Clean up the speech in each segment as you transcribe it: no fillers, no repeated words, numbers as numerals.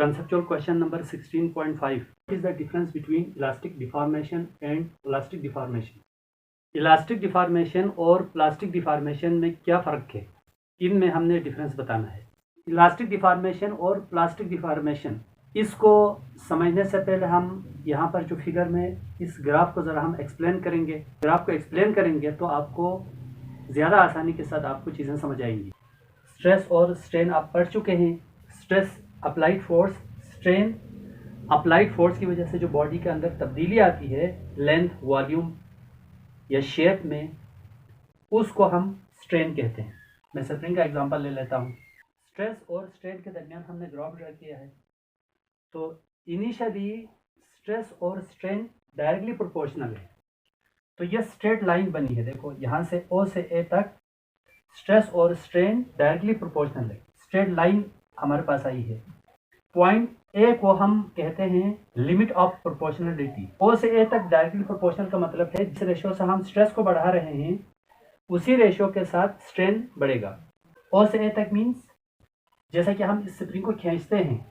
Conceptual question number 16.5. What is the difference between elastic deformation and plastic deformation? Elastic deformation और plastic deformation में क्या फ़र्क है, इनमें हमने डिफरेंस बताना है। इलास्टिक डिफॉर्मेशन और प्लास्टिक डिफॉर्मेशन, इसको समझने से पहले हम यहाँ पर जो फिगर में इस ग्राफ को ज़रा हम एक्सप्लेन करेंगे। ग्राफ को एक्सप्लेन करेंगे तो आपको ज़्यादा आसानी के साथ आपको चीज़ें समझ आएंगी। स्ट्रेस और स्ट्रेन आप पढ़ चुके हैं। Stress applied force, strain applied force की वजह से जो बॉडी के अंदर तब्दीली आती है लेंथ, वॉल्यूम या शेप में, उसको हम स्ट्रेन कहते हैं। मैं स्प्रिंग का एग्जांपल ले लेता हूँ। स्ट्रेस और स्ट्रेन के दरमियान हमने ग्राफ ड्रा किया है। तो इनिशियली स्ट्रेस और स्ट्रेन डायरेक्टली प्रोपोर्शनल है। तो ये स्ट्रेट लाइन बनी है, देखो यहाँ से ओ से ए तक स्ट्रेस और स्ट्रेन डायरेक्टली प्रोपोर्शनल है। स्ट्रेट लाइन हमारे पास आई है। पॉइंट ए को हम कहते हैं लिमिट ऑफ प्रोपोर्शनलिटी। ओ से ए तक डायरेक्टली प्रोपोर्शनल का मतलब है जिस रेशियो से हम स्ट्रेस को बढ़ा रहे हैं उसी रेशियो के साथ स्ट्रेन बढ़ेगा। ओ से ए तक मीन्स जैसा कि हम इस स्प्रिंग को खींचते हैं,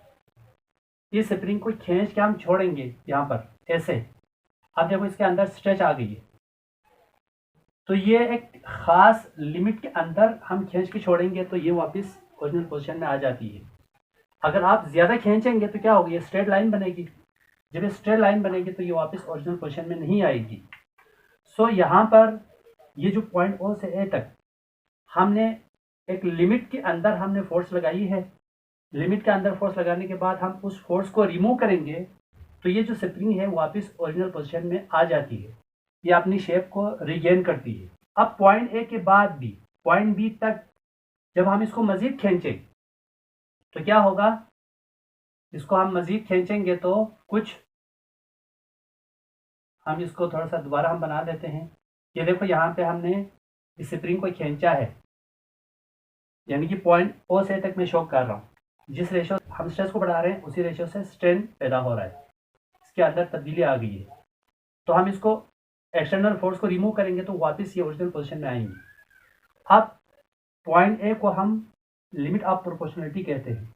इस स्प्रिंग को खींच के हम छोड़ेंगे यहाँ पर ऐसे। अब देखो इसके अंदर स्ट्रेच आ गई है, तो ये एक खास लिमिट के अंदर हम खींच के छोड़ेंगे तो ये वापस ओरिजिनल पोजीशन में आ जाती है। अगर आप ज़्यादा खींचेंगे तो क्या होगा, ये स्ट्रेट लाइन बनेगी। जब ये स्ट्रेट लाइन बनेगी तो ये वापस ओरिजिनल पोजीशन में नहीं आएगी। सो यहाँ पर ये जो पॉइंट ओ से ए तक हमने एक लिमिट के अंदर हमने फोर्स लगाई है। लिमिट के अंदर फोर्स लगाने के बाद हम उस फोर्स को रिमूव करेंगे तो ये जो स्प्रिंग है वापस ओरिजिनल पोजीशन में आ जाती है। ये अपनी शेप को रिगेन करती है। अब पॉइंट ए के बाद भी पॉइंट बी तक जब हम इसको मज़ीद खींचें तो क्या होगा, इसको हम मज़ीद खींचेंगे तो कुछ हम इसको थोड़ा सा दोबारा हम बना देते हैं। ये देखो यहाँ पे हमने इस स्प्रिंग को खींचा है, यानी कि पॉइंट ओ से तक मैं शो कर रहा हूँ। जिस रेशियो हम स्ट्रेस को बढ़ा रहे हैं उसी रेशियो से स्ट्रेन पैदा हो रहा है, इसके अंदर तब्दीली आ गई है। तो हम इसको एक्सटर्नल फोर्स को रिमूव करेंगे तो वापस ये ओरिजिनल पोजीशन में आएंगे। अब पॉइंट ए को हम लिमिट ऑफ प्रोपोर्शनलिटी कहते हैं।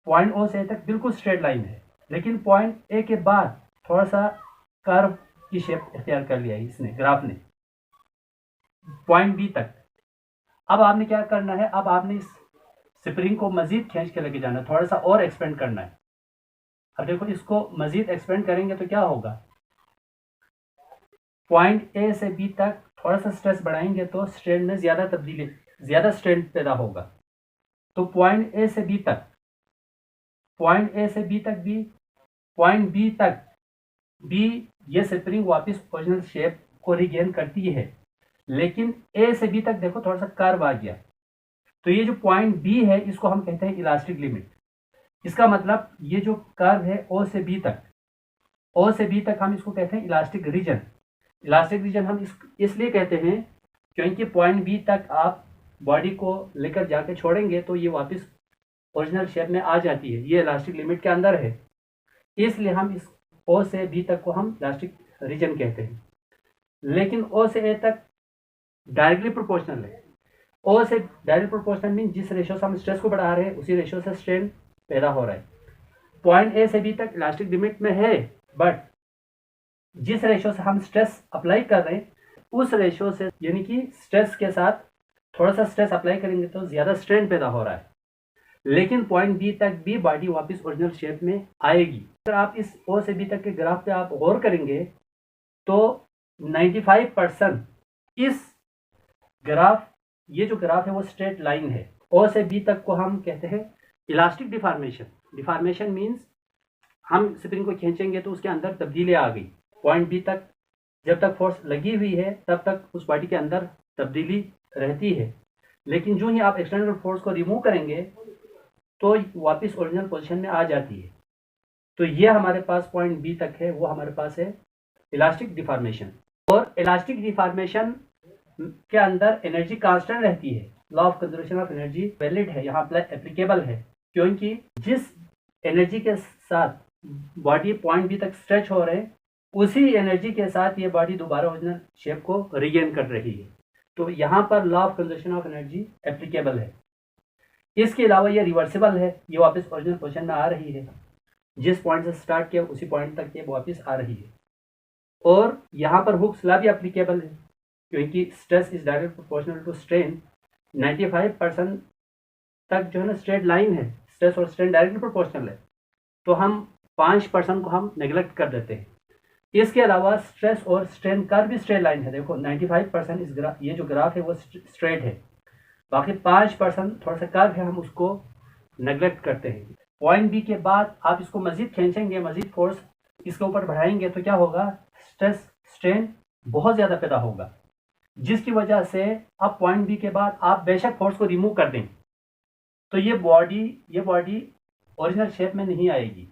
पॉइंट ओ से तक बिल्कुल स्ट्रेट लाइन है, लेकिन पॉइंट ए के बाद थोड़ा सा कर्व की शेप इख्तियार कर लिया है इसने, ग्राफ ने, पॉइंट बी तक। अब आपने क्या करना है, अब आपने इस स्प्रिंग को मजीद खींच के लेके जाना है, थोड़ा सा और एक्सपेंड करना है। अब देखो इसको मजीद एक्सपेंड करेंगे तो क्या होगा, पॉइंट ए से बी तक थोड़ा सा स्ट्रेस बढ़ाएंगे तो स्ट्रेन में ज़्यादा तब्दीली, ज़्यादा स्ट्रेन पैदा होगा। तो पॉइंट ए से बी तक, पॉइंट ए से बी तक भी, पॉइंट बी तक भी ये स्प्रिंग वापस ओरिजिनल शेप को रिगेन करती है। लेकिन ए से बी तक देखो थोड़ा सा कर्व आ गया, तो ये जो पॉइंट बी है इसको हम कहते हैं इलास्टिक लिमिट। इसका मतलब ये जो कर्व है ओ से बी तक, ओ से बी तक हम इसको कहते हैं इलास्टिक रीजन। इलास्टिक रीजन हम इसलिए कहते हैं क्योंकि पॉइंट बी तक आप बॉडी को लेकर जाके छोड़ेंगे तो ये वापस ओरिजिनल शेप में आ जाती है, ये इलास्टिक लिमिट के अंदर है। इसलिए हम इस ओ से बी तक को हम इलास्टिक रीजन कहते हैं। लेकिन ओ से ए तक डायरेक्टली प्रोपोर्शनल है। ओ से डायरेक्ट प्रोपोर्शनल मीन जिस रेशियो से हम स्ट्रेस को बढ़ा रहे हैं उसी रेशियो से स्ट्रेन पैदा हो रहा है। पॉइंट ए से बी तक इलास्टिक लिमिट में है, बट जिस रेशियो से हम स्ट्रेस अप्लाई कर रहे हैं उस रेशियो से, यानी कि स्ट्रेस के साथ थोड़ा सा स्ट्रेस अप्लाई करेंगे तो ज़्यादा स्ट्रेन पैदा हो रहा है। लेकिन पॉइंट बी तक भी बॉडी वापस ओरिजिनल शेप में आएगी। अगर आप इस ओ से बी तक के ग्राफ पे आप गौर करेंगे तो 95% इस ग्राफ, ये जो ग्राफ है वो स्ट्रेट लाइन है। ओ से बी तक को हम कहते हैं इलास्टिक डिफॉर्मेशन। डिफॉर्मेशन मीन्स हम स्प्रिंग को खींचेंगे तो उसके अंदर तब्दीली आ गई। पॉइंट बी तक जब तक फोर्स लगी हुई है तब तक उस बॉडी के अंदर तब्दीली रहती है, लेकिन जो ही आप एक्सटर्नल फोर्स को रिमूव करेंगे तो वापस ओरिजिनल पोजीशन में आ जाती है। तो ये हमारे पास पॉइंट बी तक है, वो हमारे पास है इलास्टिक डिफॉर्मेशन। और इलास्टिक डिफॉर्मेशन के अंदर एनर्जी कांस्टेंट रहती है। Law of conservation of energy valid है, यहाँ पर एप्लीकेबल है, क्योंकि जिस एनर्जी के साथ बॉडी पॉइंट बी तक स्ट्रेच हो रहे हैं उसी एनर्जी के साथ ये बॉडी दोबारा ओरिजिनल शेप को रिगेन कर रही है। तो यहाँ पर law of conservation of energy applicable है। इसके अलावा ये रिवर्सिबल है, ये वापस ओरिजिनल पोजीशन में आ रही है, जिस पॉइंट से स्टार्ट किया उसी पॉइंट तक ये वापस आ रही है। और यहाँ पर हुक्स लॉ भी एप्लीकेबल है, क्योंकि stress is direct proportional to strain. 95% तक जो है ना स्ट्रेट लाइन है, स्ट्रेस और स्ट्रेन डायरेक्टली प्रोपोर्शनल है, तो हम 5% को हम नेग्लेक्ट कर देते हैं। इसके अलावा स्ट्रेस और स्ट्रेन कर्व भी स्ट्रेट लाइन है। देखो 95% इस ग्राफ, ये जो ग्राफ है वो स्ट्रेट है, बाकी 5% थोड़ा सा कर्व है, हम उसको नेग्लेक्ट करते हैं। पॉइंट बी के बाद आप इसको मजीद खींचेंगे, मजीद फोर्स इसके ऊपर बढ़ाएंगे तो क्या होगा, स्ट्रेस स्ट्रेन बहुत ज़्यादा पैदा होगा, जिसकी वजह से आप पॉइंट बी के बाद आप बेशक फोर्स को रिमूव कर दें तो ये बॉडी ओरिजिनल शेप में नहीं आएगी,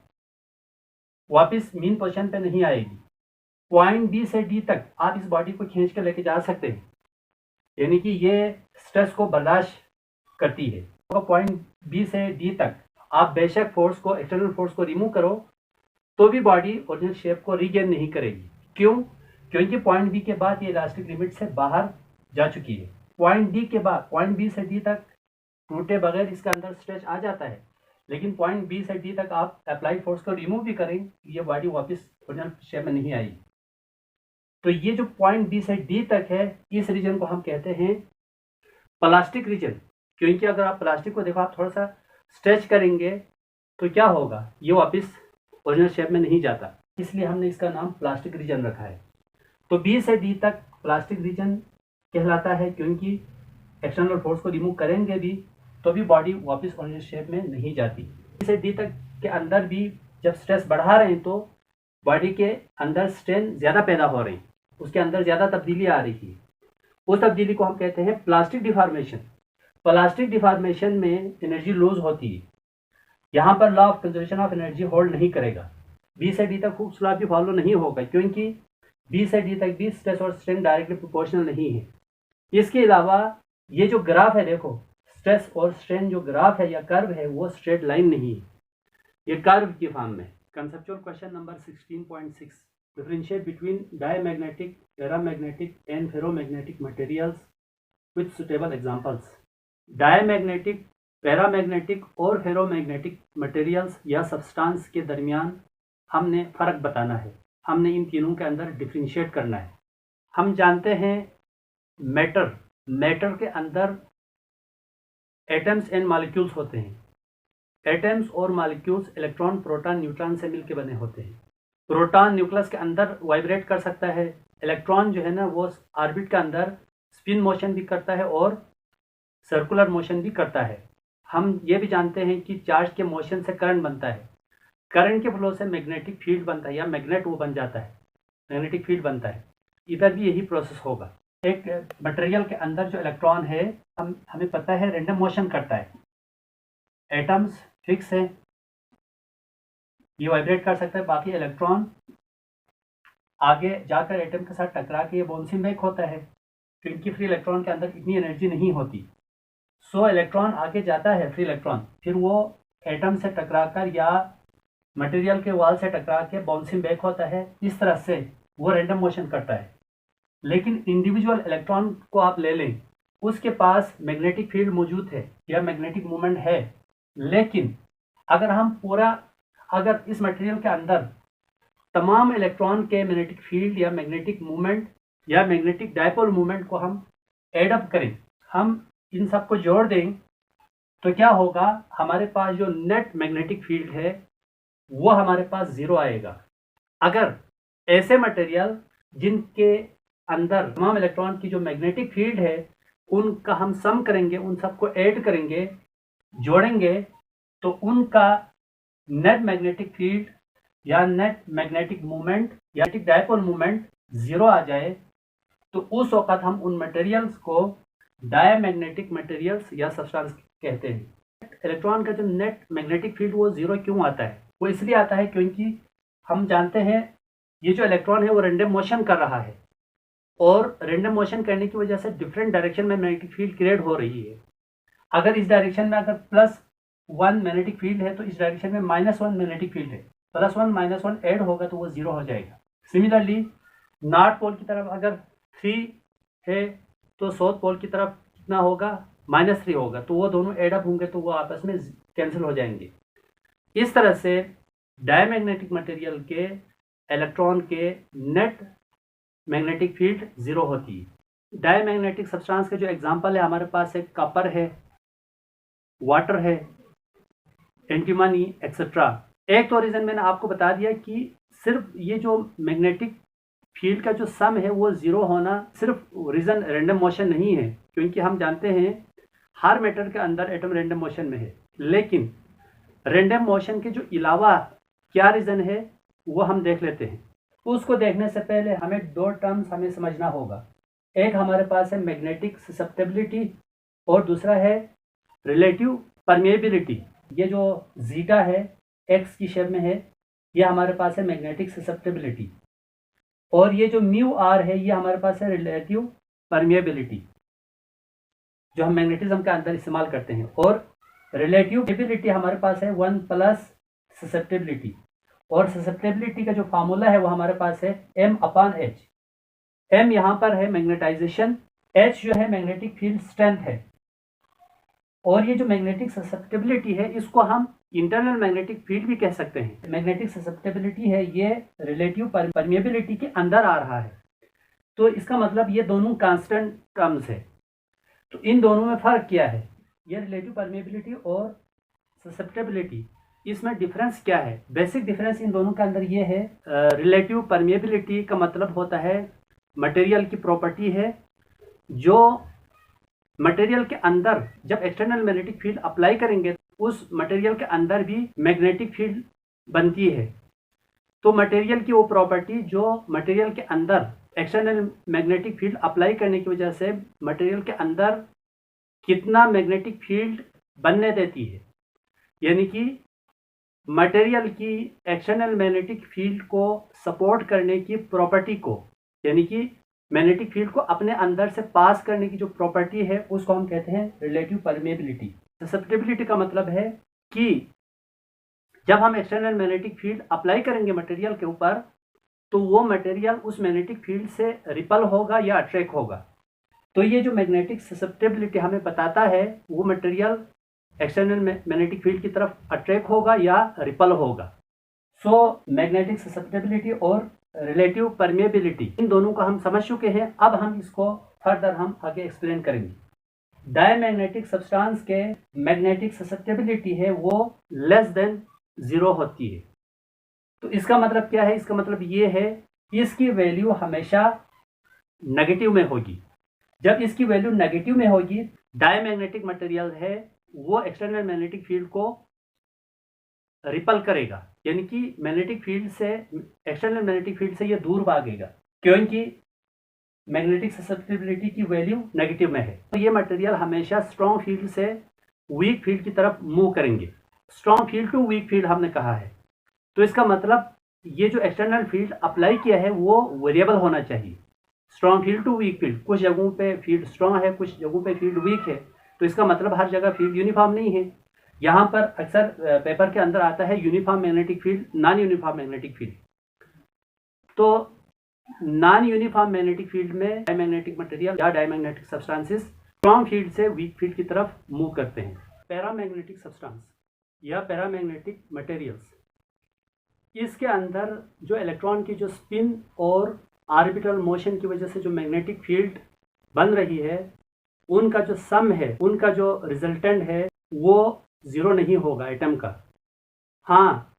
वापस मीन पोजीशन पे नहीं आएगी। पॉइंट बी से डी तक आप इस बॉडी को खींच कर लेके जा सकते हैं, यानी कि ये स्ट्रेस को बर्दाश्त करती है। तो पॉइंट बी से डी तक आप बेशक फोर्स को, एक्सटर्नल फोर्स को रिमूव करो तो भी बॉडी ओरिजिनल शेप को रीगेन नहीं करेगी। क्यों? क्योंकि पॉइंट बी के बाद ये इलास्टिक लिमिट से बाहर जा चुकी है। पॉइंट डी के बाद पॉइंट बी से डी तक टूटे बगैर इसका अंदर स्ट्रेच आ जाता है, लेकिन पॉइंट बी से डी तक आप अप्लाइड फोर्स को रिमूव भी करें, ये बॉडी वापस ओरिजिनल शेप में नहीं आएगी। तो ये जो पॉइंट बी से डी तक है, इस रीजन को हम कहते हैं प्लास्टिक रीजन, क्योंकि अगर आप प्लास्टिक को देखो, आप थोड़ा सा स्ट्रेच करेंगे तो क्या होगा, ये वापस ओरिजिनल शेप में नहीं जाता, इसलिए हमने इसका नाम प्लास्टिक रीजन रखा है। तो बी से डी तक प्लास्टिक रीजन कहलाता है, क्योंकि एक्सटर्नल फोर्स को रिमूव करेंगे भी तो भी बॉडी वापस ओरिजिनल शेप में नहीं जाती। बी से डी तक के अंदर भी जब स्ट्रेस बढ़ा रहे हैं तो बॉडी के अंदर स्ट्रेन ज़्यादा पैदा हो रही है, उसके अंदर ज़्यादा तब्दीली आ रही है। उस तब्दीली को हम कहते हैं प्लास्टिक डिफॉर्मेशन। प्लास्टिक डिफॉर्मेशन में एनर्जी लूज होती है, यहाँ पर law of conservation of energy hold नहीं करेगा। बी से डी तक हुक्स लॉ भी फॉलो नहीं होगा, क्योंकि बी से डी तक भी स्ट्रेस और स्ट्रेन डायरेक्टली प्रोपोर्शनल नहीं है। इसके अलावा ये जो ग्राफ है, देखो स्ट्रेस और स्ट्रेन जो ग्राफ है या कर्व है वो स्ट्रेट लाइन नहीं है, ये कर्व की फॉर्म में। Conceptual question number 16.6, differentiate between diamagnetic, paramagnetic and ferromagnetic materials with suitable examples. Diamagnetic, paramagnetic और फेरोमैग्नेटिक मटेरियल्स या सब्सटेंस के दरमियान हमने फ़र्क बताना है, हमने इन तीनों के अंदर डिफरेंशिएट करना है। हम जानते हैं मैटर के अंदर एटम्स एंड मॉलिक्यूल्स होते हैं। एटम्स और मॉलिक्यूल्स इलेक्ट्रॉन, प्रोटॉन, न्यूट्रॉन से मिलकर बने होते हैं। प्रोटॉन न्यूक्लियस के अंदर वाइब्रेट कर सकता है, इलेक्ट्रॉन जो है ना वो ऑर्बिट के अंदर स्पिन मोशन भी करता है और सर्कुलर मोशन भी करता है। हम ये भी जानते हैं कि चार्ज के मोशन से करंट बनता है, करंट के फ्लो से मैग्नेटिक फील्ड बनता है या मैग्नेट वो बन जाता है, मैग्नेटिक फील्ड बनता है। इधर भी यही प्रोसेस होगा। एक मटेरियल के अंदर जो इलेक्ट्रॉन है, हमें पता है रैंडम मोशन करता है, एटम्स फिक्स है, ये वाइब्रेट कर सकता है, बाकी इलेक्ट्रॉन आगे जाकर एटम के साथ टकरा के ये बाउंसिंग बैक होता है, क्योंकि फ्री इलेक्ट्रॉन के अंदर इतनी एनर्जी नहीं होती। सो इलेक्ट्रॉन आगे जाता है, फ्री इलेक्ट्रॉन, फिर वो एटम से टकराकर या मटेरियल के वॉल से टकरा के बाउंसिंग बैक होता है। इस तरह से वो रैंडम मोशन करता है। लेकिन इंडिविजुअल इलेक्ट्रॉन को आप ले लें, उसके पास मैग्नेटिक फील्ड मौजूद है या मैग्नेटिक मूवमेंट है, लेकिन अगर इस मटेरियल के अंदर तमाम इलेक्ट्रॉन के मैग्नेटिक फील्ड या मैग्नेटिक मूवमेंट या मैग्नेटिक डायपोल मूवमेंट को हम एड अप करें, हम इन सब को जोड़ दें, तो क्या होगा, हमारे पास जो नेट मैग्नेटिक फील्ड है वो हमारे पास ज़ीरो आएगा। अगर ऐसे मटेरियल जिनके अंदर तमाम इलेक्ट्रॉन की जो मैग्नेटिक फील्ड है उनका हम सम करेंगे, उन सबको ऐड करेंगे, जोड़ेंगे, तो उनका नेट मैग्नेटिक फील्ड या नेट मैग्नेटिक मूवमेंट या डायपोल मूवमेंट ज़ीरो आ जाए, तो उस वक़्त हम उन मटेरियल्स को डायमैग्नेटिक मटेरियल्स या सब्सटेंस कहते हैं। इलेक्ट्रॉन का जो नेट मैग्नेटिक फील्ड वो ज़ीरो क्यों आता है? वो इसलिए आता है क्योंकि हम जानते हैं ये जो इलेक्ट्रॉन है वो रैंडम मोशन कर रहा है, और रैंडम मोशन करने की वजह से डिफरेंट डायरेक्शन में मैग्नेटिक फील्ड क्रिएट हो रही है। अगर इस डायरेक्शन में अगर +1 मैग्नेटिक फील्ड है तो इस डायरेक्शन में -1 मैग्नेटिक फील्ड है, +1 -1 ऐड होगा तो वो ज़ीरो हो जाएगा। सिमिलरली नॉर्थ पोल की तरफ अगर 3 है तो साउथ पोल की तरफ कितना होगा, -3 होगा, तो वो दोनों एड अप होंगे तो वो आपस में कैंसिल हो जाएंगे। इस तरह से डायमैग्नेटिक मटेरियल के इलेक्ट्रॉन के नेट मैग्नेटिक फील्ड 0 होती है। डायमैग्नेटिक सब्सटेंस के जो एग्जांपल है हमारे पास है कॉपर है, वाटर है, एंटीमनी एक्सेट्रा। एक तो रीज़न मैंने आपको बता दिया कि सिर्फ ये जो मैग्नेटिक फील्ड का जो सम है वो 0 होना सिर्फ रीज़न रैंडम मोशन नहीं है, क्योंकि हम जानते हैं हर मैटर के अंदर एटम रैंडम मोशन में है। लेकिन रैंडम मोशन के जो अलावा क्या रीज़न है वो हम देख लेते हैं। उसको देखने से पहले हमें 2 टर्म्स हमें समझना होगा। एक हमारे पास है मैग्नेटिक ससेप्टेबिलिटी और दूसरा है रिलेटिव परमेबिलिटी। ये जो जीटा है एक्स की शेप में है, ये हमारे पास है मैग्नेटिक ससेप्टेबिलिटी, और ये जो म्यू आर है ये हमारे पास है रिलेटिव परमेबिलिटी जो हम मैग्नेटिज्म के अंदर इस्तेमाल करते हैं। और रिलेटिव एबिलिटी हमारे पास है 1 प्लस ससेप्टेबिलिटी, और ससेप्टेबिलिटी का जो फार्मूला है वो हमारे पास है m/h। m यहाँ पर है मैग्नेटाइजेशन, h जो है मैग्नेटिक फील्ड स्ट्रेंथ है, और ये जो मैग्नेटिक ससेप्टेबिलिटी है इसको हम इंटरनल मैग्नेटिक फील्ड भी कह सकते हैं। मैग्नेटिक ससेप्टेबिलिटी है ये रिलेटिव परमेबिलिटी के अंदर आ रहा है, तो इसका मतलब ये दोनों कांस्टेंट टर्म्स है। तो इन दोनों में फ़र्क क्या है, ये रिलेटिव परमेबिलिटी और ससेप्टेबिलिटी, इसमें डिफरेंस क्या है? बेसिक डिफरेंस इन दोनों के अंदर ये है, रिलेटिव परमेबिलिटी का मतलब होता है मटेरियल की प्रॉपर्टी है जो मटेरियल के अंदर जब एक्सटर्नल मैग्नेटिक फील्ड अप्लाई करेंगे उस मटेरियल के अंदर भी मैग्नेटिक फील्ड बनती है। तो मटेरियल की वो प्रॉपर्टी जो मटेरियल के अंदर एक्सटर्नल मैग्नेटिक फील्ड अप्लाई करने की वजह से मटेरियल के अंदर कितना मैग्नेटिक फील्ड बनने देती है, यानी कि मटेरियल की एक्सटर्नल मैग्नेटिक फील्ड को सपोर्ट करने की प्रॉपर्टी को, यानी कि मैग्नेटिक फील्ड को अपने अंदर से पास करने की जो प्रॉपर्टी है उसको हम कहते हैं रिलेटिव परमेबिलिटी। ससेप्टेबिलिटी का मतलब है कि जब हम एक्सटर्नल मैग्नेटिक फील्ड अप्लाई करेंगे मटेरियल के ऊपर तो वो मटेरियल उस मैग्नेटिक फील्ड से रिपल होगा या अट्रैक्ट होगा। तो ये जो मैग्नेटिक ससेप्टेबिलिटी हमें बताता है वो मटेरियल एक्सटर्नल मैग्नेटिक फील्ड की तरफ अट्रैक्ट होगा या रिपल होगा। सो मैग्नेटिक ससेप्टेबिलिटी और रिलेटिव परमेबिलिटी इन दोनों को हम समझ चुके हैं। अब हम इसको फर्दर हम आगे एक्सप्लेन करेंगे। डायमैग्नेटिक सब्सटेंस के मैग्नेटिक ससेप्टेबिलिटी है वो लेस देन 0 होती है। तो इसका मतलब क्या है? इसका मतलब ये है कि इसकी वैल्यू हमेशा नेगेटिव में होगी। जब इसकी वैल्यू नेगेटिव में होगी, डायमैग्नेटिक मटेरियल है वो एक्सटर्नल मैग्नेटिक फील्ड को रिपल करेगा, यानी कि मैग्नेटिक फील्ड से एक्सटर्नल मैग्नेटिक फील्ड से ये दूर भागेगा, क्योंकि मैग्नेटिक ससेप्टेबिलिटी की वैल्यू नेगेटिव में है। तो ये मटेरियल हमेशा स्ट्रॉन्ग फील्ड से वीक फील्ड की तरफ मूव करेंगे। Strong field to weak field हमने कहा है, तो इसका मतलब ये जो एक्सटर्नल फील्ड अप्लाई किया है वो वेरिएबल होना चाहिए। Strong field to weak field, कुछ जगहों पे फील्ड स्ट्रॉन्ग है, कुछ जगहों पे फील्ड वीक है, तो इसका मतलब हर जगह फील्ड यूनिफॉर्म नहीं है। यहाँ पर अक्सर पेपर के अंदर आता है uniform magnetic field, non uniform magnetic field. तो नॉन यूनिफॉर्म मैग्नेटिक फील्ड में डायमैग्नेटिक मटेरियल या डायमैग्नेटिक सब्सटेंसेस स्ट्रॉन्ग फील्ड से वीक फील्ड की तरफ मूव करते हैं। पैरामैग्नेटिक सब्सटेंस या पैरामैग्नेटिक मटेरियल्स, इसके अंदर जो इलेक्ट्रॉन की जो स्पिन और ऑर्बिटल मोशन की वजह से जो मैग्नेटिक फील्ड बन रही है उनका जो सम है, उनका जो रिजल्टेंट है वो 0 नहीं होगा एटम का। हाँ,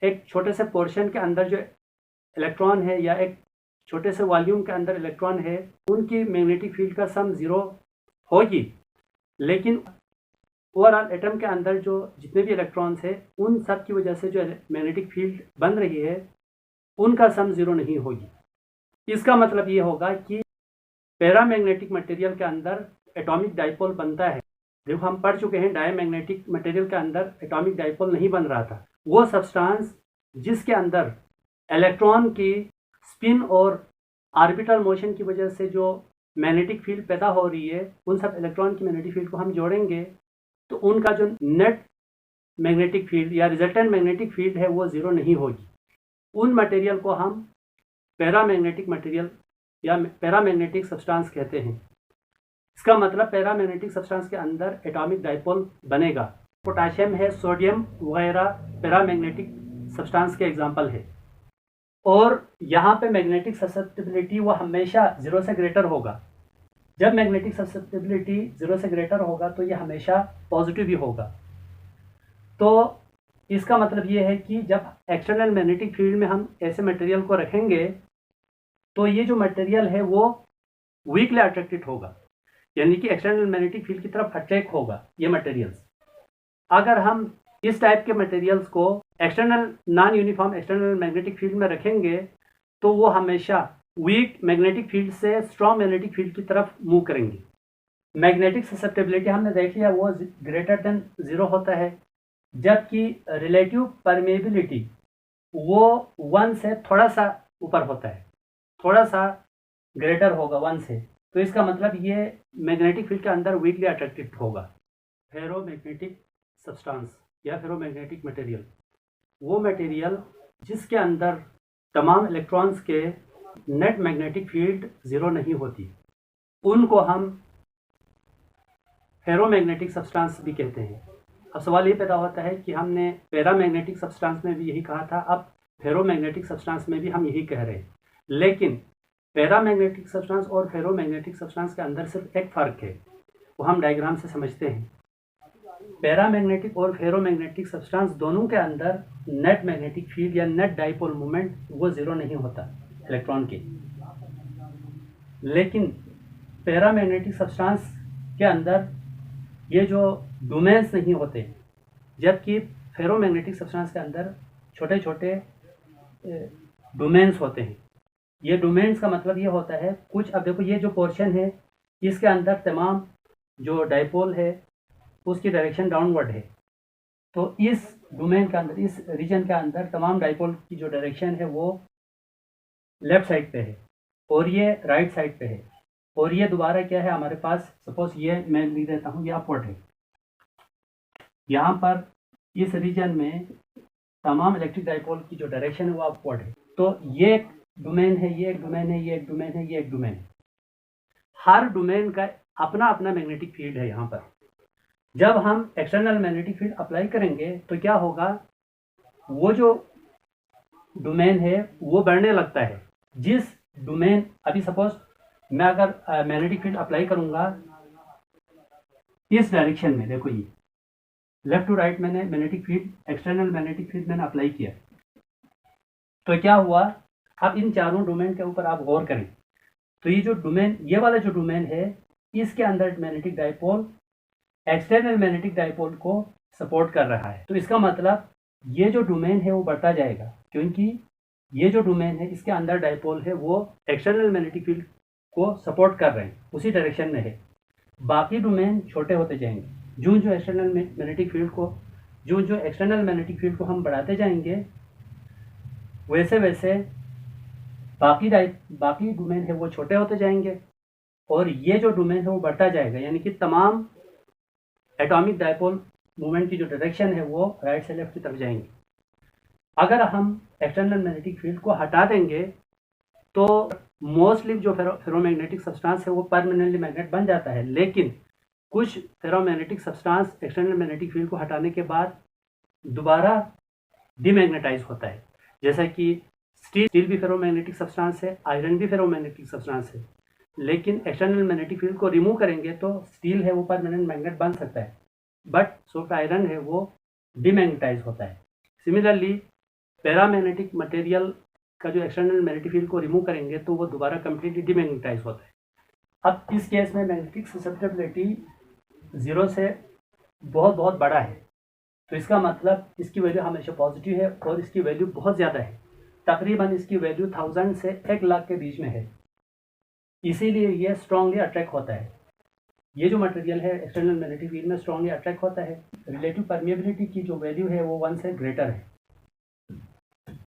एक छोटे से पोर्शन के अंदर जो इलेक्ट्रॉन है या एक छोटे से वॉल्यूम के अंदर इलेक्ट्रॉन है उनकी मैग्नेटिक फील्ड का सम 0 होगी, लेकिन ओवरऑल एटम के अंदर जो जितने भी इलेक्ट्रॉन्स है उन सब की वजह से जो मैग्नेटिक फील्ड बन रही है उनका सम 0 नहीं होगी। इसका मतलब ये होगा कि पैरामैग्नेटिक मटेरियल के अंदर एटॉमिक डाइपोल बनता है। देखो हम पढ़ चुके हैं डायमैग्नेटिक मटेरियल के अंदर एटॉमिक डाइपोल नहीं बन रहा था। वो सब्सटेंस जिसके अंदर इलेक्ट्रॉन की स्पिन और ऑर्बिटल मोशन की वजह से जो मैग्नेटिक फील्ड पैदा हो रही है उन सब इलेक्ट्रॉन की मैग्नेटिक फील्ड को हम जोड़ेंगे तो उनका जो नेट मैग्नेटिक फील्ड या रिजल्टेंट मैग्नेटिक फील्ड है वो 0 नहीं होगी। उन मटेरियल को हम पैरामैग्नेटिक मटेरियल या पैरामैग्नेटिक सब्सटेंस कहते हैं। इसका मतलब पैरामैग्नेटिक सब्सटेंस के अंदर एटॉमिक डाइपोल बनेगा। पोटाशियम है, सोडियम वगैरह पैरामैग्नेटिक सब्सटेंस के एग्जाम्पल है। और यहाँ पे मैग्नेटिक ससेप्टिबिलिटी वो हमेशा 0 से ग्रेटर होगा। जब मैग्नेटिक ससेप्टिबिलिटी 0 से ग्रेटर होगा तो ये हमेशा पॉजिटिव ही होगा। तो इसका मतलब ये है कि जब एक्सटर्नल मैग्नेटिक फील्ड में हम ऐसे मटेरियल को रखेंगे तो ये जो मटेरियल है वो वीकली अट्रैक्टेड होगा, यानी कि एक्सटर्नल मैग्नेटिक फील्ड की तरफ अट्रैक्ट होगा ये मटेरियल्स। अगर हम इस टाइप के मटेरियल्स को external non uniform external magnetic field में रखेंगे तो वो हमेशा वीक मैग्नेटिक फील्ड से स्ट्रॉन्ग मैग्नेटिक फील्ड की तरफ मूव करेंगे। मैग्नेटिक ससेप्टिबिलिटी हमने देख लिया वो ग्रेटर देन 0 होता है, जबकि रिलेटिव परमेबिलिटी वो 1 से थोड़ा सा ऊपर होता है, थोड़ा सा ग्रेटर होगा 1 से। तो इसका मतलब ये मैग्नेटिक फील्ड के अंदर वीकली अट्रैक्टेड होगा। फेरोमैग्नेटिक सब्सटेंस या फेरोमैग्नेटिक मटेरियल वो मटेरियल जिसके अंदर तमाम इलेक्ट्रॉन्स के नेट मैग्नेटिक फील्ड 0 नहीं होती, उनको हम फेरोमैग्नेटिक सब्सटेंस भी कहते हैं। अब सवाल ये पैदा होता है कि हमने पैरामैग्नेटिक सब्सटेंस में भी यही कहा था, अब फेरोमैग्नेटिक सब्सटेंस में भी हम यही कह रहे हैं। लेकिन पैरामैग्नेटिक सब्सटेंस और फेरोमैग्नेटिक सब्सटेंस के अंदर सिर्फ एक फ़र्क है, वो हम डायग्राम से समझते हैं। पैरामैग्नेटिक और फेरोमैग्नेटिक सब्सटेंस दोनों के अंदर नेट मैग्नेटिक फील्ड या नेट डाइपोल मोमेंट वो 0 नहीं होता इलेक्ट्रॉन के। लेकिन पैरामैग्नेटिक सब्सटेंस के अंदर ये जो डोमेन्स नहीं होते, जबकि फेरोमैग्नेटिक सब्सटेंस के अंदर छोटे छोटे डोमेन्स होते हैं। ये डोमेन्स का मतलब ये होता है कुछ, अब देखो ये जो पोर्शन है इसके अंदर तमाम जो डाइपोल है उसकी डायरेक्शन डाउनवर्ड है। तो इस डोमेन के अंदर, इस रीजन के अंदर तमाम डाइपोल की जो डायरेक्शन है वो लेफ्ट साइड पे है और ये राइट साइड पे है। और ये दोबारा क्या है हमारे पास, सपोज ये मैं लिख देता हूँ, ये अपवर्ड है। यहाँ पर इस रीजन में तमाम इलेक्ट्रिक डाइपोल की जो डायरेक्शन है वो अपवर्ड है। तो ये एक डोमेन है, ये एक डोमेन है, ये एक डोमेन है, ये एक डोमेन है। हर डोमेन का अपना अपना मैग्नेटिक फील्ड है। यहाँ पर जब हम एक्सटर्नल मैग्नेटिक फील्ड अप्लाई करेंगे तो क्या होगा, वो जो डोमेन है वो बढ़ने लगता है। जिस डोमेन, अभी सपोज मैं अगर मैग्नेटिक फील्ड अप्लाई करूंगा इस डायरेक्शन में, देखो ये लेफ्ट टू राइट मैंने magnetic field, external magnetic field मैंने अप्लाई किया, तो क्या हुआ, अब इन चारों डोमेन के ऊपर आप गौर करें तो ये जो डोमेन, ये वाला जो डोमेन है इसके अंदर magnetic dipole external magnetic dipole को सपोर्ट कर रहा है। तो इसका मतलब ये जो डोमेन है वो बढ़ता जाएगा, क्योंकि ये जो डोमेन है इसके अंदर डाइपोल है वो एक्सटर्नल मैग्नेटिक फील्ड को सपोर्ट कर रहे हैं, उसी डायरेक्शन में है। बाकी डोमेन छोटे होते जाएंगे। जो एक्सटर्नल मैग्नेटिक फील्ड को, जो एक्सटर्नल मैग्नेटिक फील्ड को हम बढ़ाते जाएंगे, वैसे वैसे बाकी डोमेन है वो छोटे होते जाएंगे और ये जो डोमेन है वो बढ़ता जाएगा। यानी कि तमाम एटॉमिक डाइपोल मूवमेंट की जो डायरेक्शन है वो राइट से लेफ्ट की तरफ जाएंगे। अगर हम एक्सटर्नल मैग्नेटिक फील्ड को हटा देंगे तो मोस्टली जो फेरोमैग्नेटिक सब्सटेंस है वो परमानेंटली मैग्नेट बन जाता है। लेकिन कुछ ferromagnetic substance external magnetic field को हटाने के बाद दोबारा डीमैग्नेटाइज होता है। जैसा कि स्टील भी फेरोमैग्नेटिक सब्सटेंस है, आयरन भी फेरोमैग्नेटिक सब्सटेंस है। लेकिन एक्सटर्नल मैग्नेटिक फील्ड को रिमूव करेंगे तो स्टील है वो परमानेंट मैग्नेट बन सकता है, बट सॉफ्ट आयरन है वो डीमैग्नेटाइज होता है। सिमिलरली पैरामैग्नेटिक मटेरियल का जो एक्सटर्नल मैग्नेटिक फील्ड को रिमूव करेंगे तो वो दोबारा कंप्लीटली डीमैग्नेटाइज होता है। अब इस केस में मैग्नेटिक ससेप्टिबिलिटी 0 से बहुत बहुत बड़ा है, तो इसका मतलब इसकी वैल्यू हमेशा पॉजिटिव है और इसकी वैल्यू बहुत ज़्यादा है। तकरीबन इसकी वैल्यू 1000 से 1 लाख के बीच में है। इसीलिए ये स्ट्रांगली अट्रैक्ट होता है। ये जो मटेरियल है एक्सटर्नल मैग्नेटिक फील्ड में स्ट्रांगली अट्रैक्ट होता है। रिलेटिव परमिएबिलिटी की जो वैल्यू है वो 1 से ग्रेटर है।